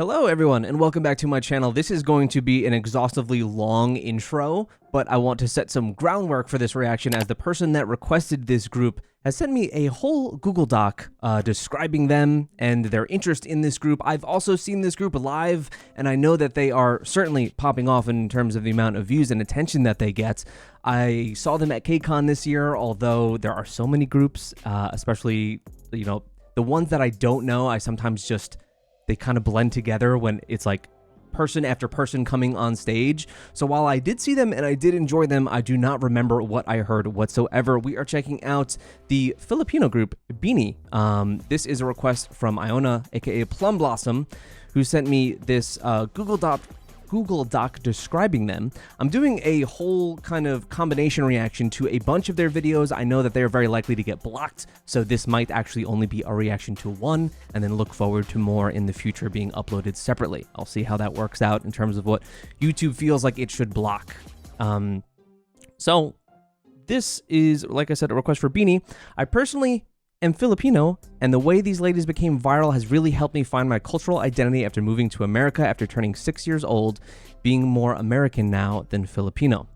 Hello everyone and welcome back to my channel. This is going to be an exhaustively long intro, but I want to set some groundwork for this reaction as the person that requested this group has sent me a whole Google Doc describing them and their interest in this group. I've also seen this group live and I know that they are certainly popping off in terms of the amount of views and attention that they get. I saw them at KCON this year, although there are so many groups, especially, you know, the ones that I don't know, I sometimes just... they kind of blend together when it's like person after person coming on stage. So while I did see them and I did enjoy them, I do not remember what I heard whatsoever. We are checking out the Filipino group BINI. This is a request from Iona, aka Plum Blossom, who sent me this Google Doc describing them. I'm doing a whole kind of combination reaction to a bunch of their videos. I know that they're very likely to get blocked, so this might actually only be a reaction to one, and then look forward to more in the future being uploaded separately. I'll see how that works out in terms of what YouTube feels like it should block. So this is, like I said, a request for BINI. I personally am Filipino, and the way these ladies became viral has really helped me find my cultural identity after moving to America after turning 6 years old, being more American now than Filipino.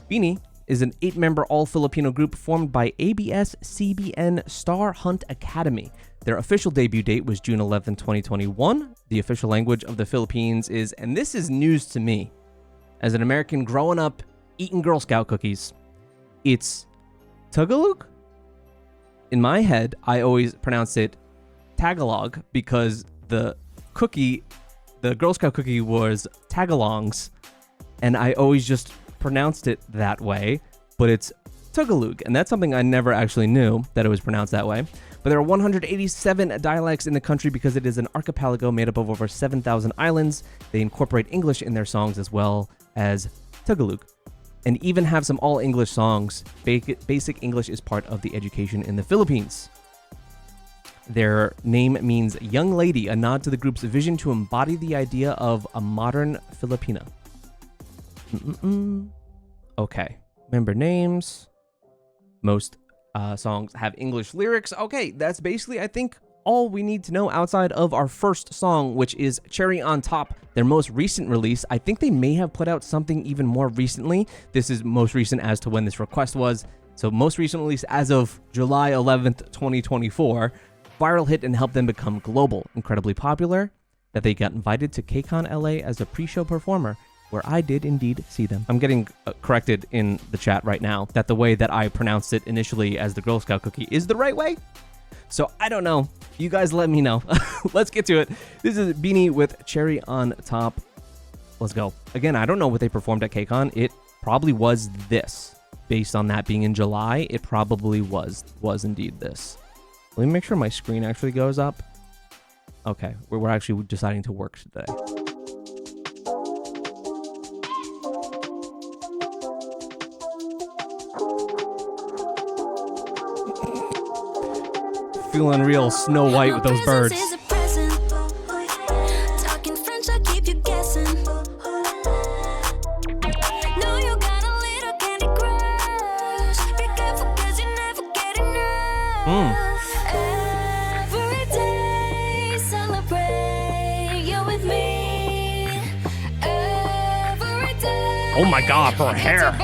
BINI is an 8-member all-Filipino group formed by ABS-CBN Star Hunt Academy. Their official debut date was June 11, 2021. The official language of the Philippines is, and this is news to me, as an American growing up eating Girl Scout cookies, it's Tagalog? In my head, I always pronounce it Tagalog because the Girl Scout cookie was Tagalongs, and I always just pronounced it that way, but it's Tagalog, and that's something I never actually knew that it was pronounced that way. But there are 187 dialects in the country because it is an archipelago made up of over 7,000 islands. They incorporate English in their songs as well as Tagalog, and even have some all-English songs. Basic English is part of the education in the Philippines. Their name means young lady, a nod to the group's vision to embody the idea of a modern Filipina. Okay, member names. Most songs have English lyrics. Okay, that's basically, I think, all we need to know outside of our first song, which is Cherry on Top, their most recent release. I think they may have put out something even more recently. This is most recent as to when this request was. So most recent release as of July 11th, 2024. Viral hit and helped them become global. Incredibly popular that they got invited to KCON LA as a pre-show performer, where I did indeed see them. I'm getting corrected in the chat right now that the way that I pronounced it initially as the Girl Scout cookie is the right way. So I don't know. You guys let me know. Let's get to it. This is BINI with Cherry on Top. Let's go. Again, I don't know what they performed at KCON. It probably was this. Based on that being in July, it probably was indeed this. Let me make sure my screen actually goes up. Okay, we're actually deciding to work today. Feeling real Snow White with those birds. Oh my God, her hair.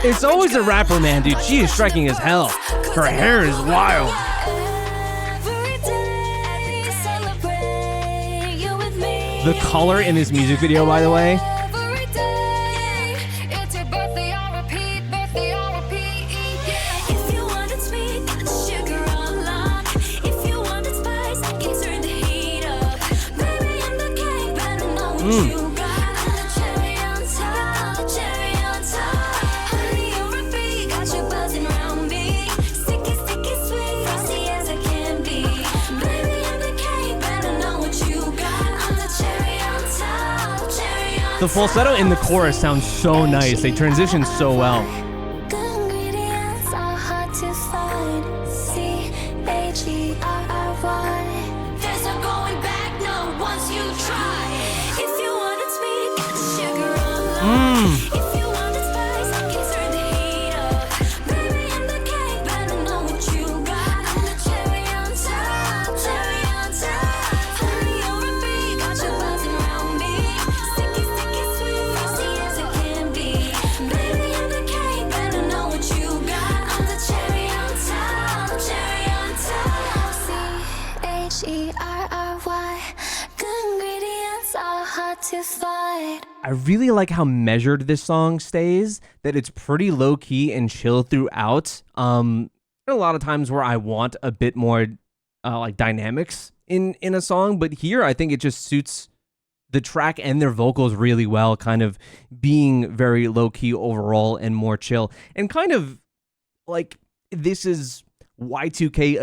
It's always a rapper, man, dude. She is striking as hell. Her hair is wild. The color in this music video, by the way. The falsetto in the chorus sounds so nice. They transition so well. I really like how measured this song stays, that it's pretty low-key and chill throughout. There are a lot of times where I want a bit more like dynamics in a song, but here I think it just suits the track and their vocals really well, kind of being very low-key overall and more chill. And kind of like this is Y2K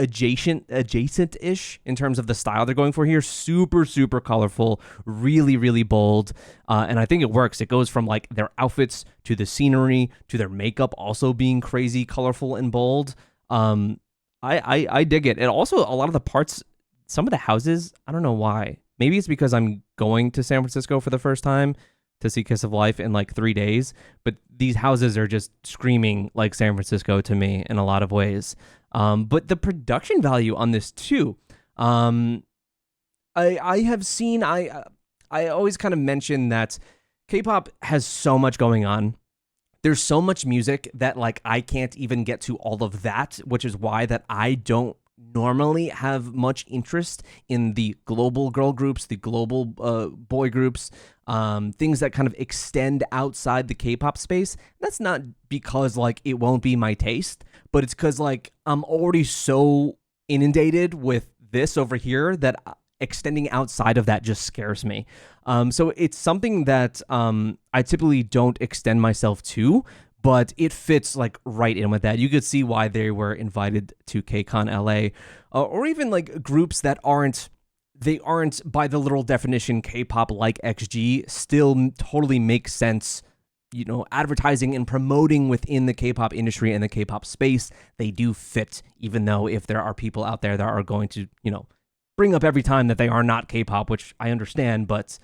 adjacent-ish in terms of the style they're going for here. Super, super colorful, really, really bold. And I think it works. It goes from like their outfits to the scenery to their makeup also being crazy, colorful, and bold. I dig it. And also a lot of the parts, some of the houses, I don't know why. Maybe it's because I'm going to San Francisco for the first time to see Kiss of Life in like 3 days. But these houses are just screaming like San Francisco to me in a lot of ways. But the production value on this too, I have seen, I always kind of mention that K-pop has so much going on. There's so much music that like I can't even get to all of that, which is why that I don't normally have much interest in the global girl groups, the global boy groups, things that kind of extend outside the K-pop space. That's not because like it won't be my taste, but it's because like I'm already so inundated with this over here that extending outside of that just scares me. So it's something that I typically don't extend myself to, but it fits like right in with that. You could see why they were invited to KCON LA, or even like groups that aren't by the literal definition K-pop like XG, still totally makes sense. You know, advertising and promoting within the K-pop industry and the K-pop space, they do fit, even though if there are people out there that are going to, you know, bring up every time that they are not K-pop, which I understand, but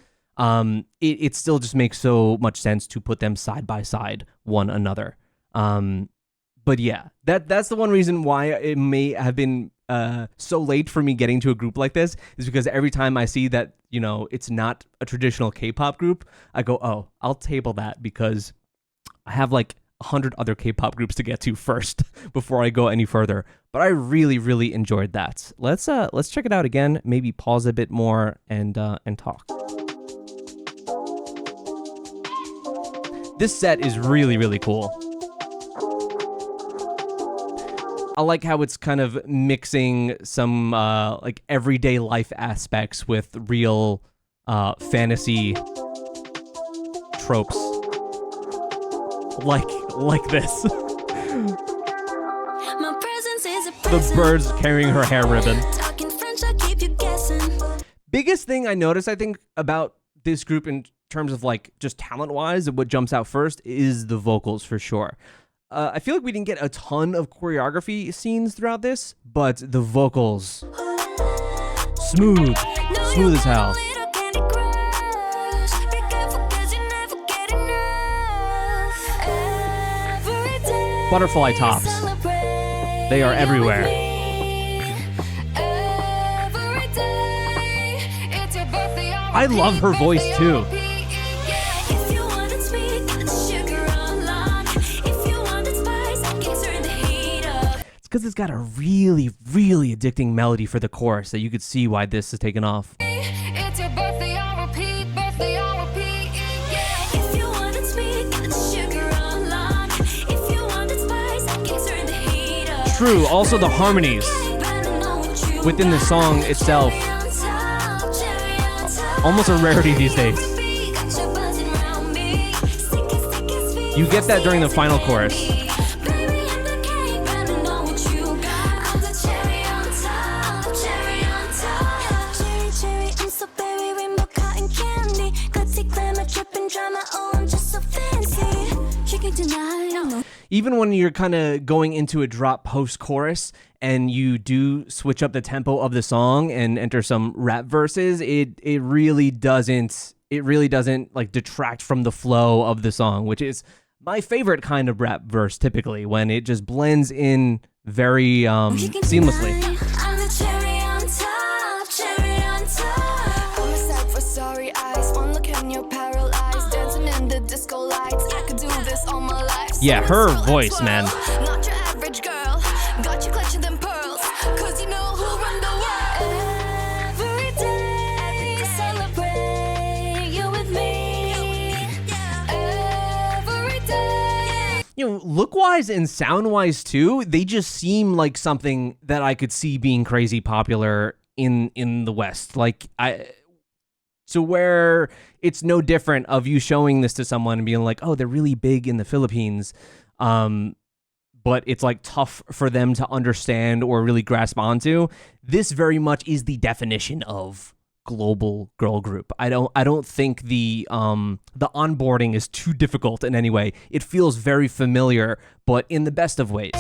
it still just makes so much sense to put them side by side one another. But yeah, that's the one reason why it may have been so late for me getting to a group like this, is because every time I see that, you know, it's not a traditional K-pop group, I go, oh, I'll table that because I have like 100 other K-pop groups to get to first before I go any further. But I really, really enjoyed that. Let's check it out again. Maybe pause a bit more and talk. This set is really, really cool. I like how it's kind of mixing some like everyday life aspects with real fantasy tropes, like this. The birds carrying her hair ribbon. Biggest thing I noticed, I think, about this group in terms of like just talent-wise, what jumps out first is the vocals for sure. I feel like we didn't get a ton of choreography scenes throughout this, but the vocals, smooth as hell. Butterfly tops, they are everywhere. I love her voice too. Because it's got a really, really addicting melody for the chorus that you could see why this is taken off. It's your birthday, I'll repeat, birthday, I'll repeat. Yeah. If you wanted sweet, get the sugar on lock. If you wanted spice, I can turn the heat up. True, also the harmonies within the song itself. Almost a rarity these days. You get that during the final chorus. Even when you're kind of going into a drop post-chorus and you do switch up the tempo of the song and enter some rap verses, it really doesn't like detract from the flow of the song, which is my favorite kind of rap verse typically, when it just blends in very seamlessly. Yeah, her voice, man. Not your average girl. Got you clutching them pearls. Cause you know who run the world. Every day, celebrate you with me. Every day. You know, look-wise and sound-wise too, they just seem like something that I could see being crazy popular in the West. Like, so where it's no different of you showing this to someone and being like, oh, they're really big in the Philippines, but it's like tough for them to understand or really grasp onto. This very much is the definition of global girl group. I don't think the onboarding is too difficult in any way. It feels very familiar, but in the best of ways.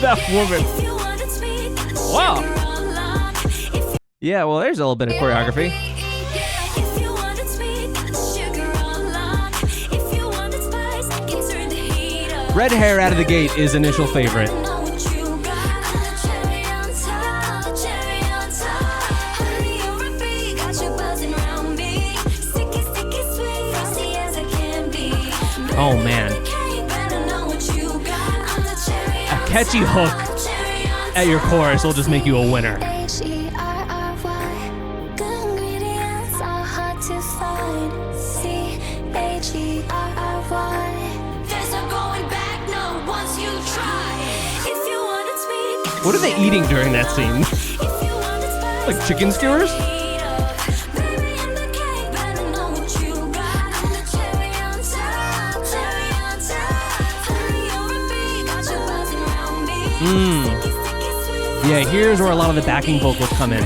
That woman. Wow. Yeah, well, there's a little bit of choreography. Red hair out of the gate is initial favorite. Oh, man. Catchy hook at your chorus will just make you a winner. What are they eating during that scene? Like chicken skewers? Yeah, here's where a lot of the backing vocals come in.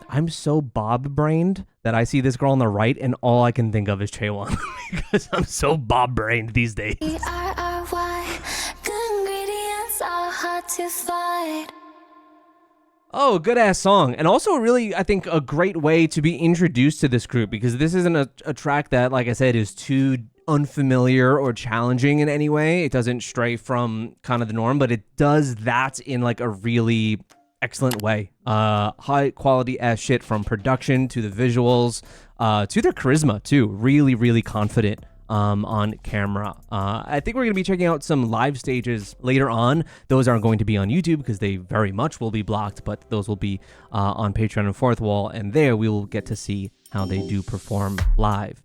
I'm so bob-brained that I see this girl on the right and all I can think of is Chaewon because I'm so bob-brained these days. Oh, good-ass song. And also really, I think, a great way to be introduced to this group because this isn't a track that, like I said, is too unfamiliar or challenging in any way. It doesn't stray from kind of the norm, but it does that in like a really excellent way. High quality ass shit from production to the visuals, to their charisma too. Really, really confident on camera. I think we're going to be checking out some live stages later on. Those aren't going to be on YouTube because they very much will be blocked, but those will be on Patreon and Fourth Wall, and there we will get to see how they do perform live.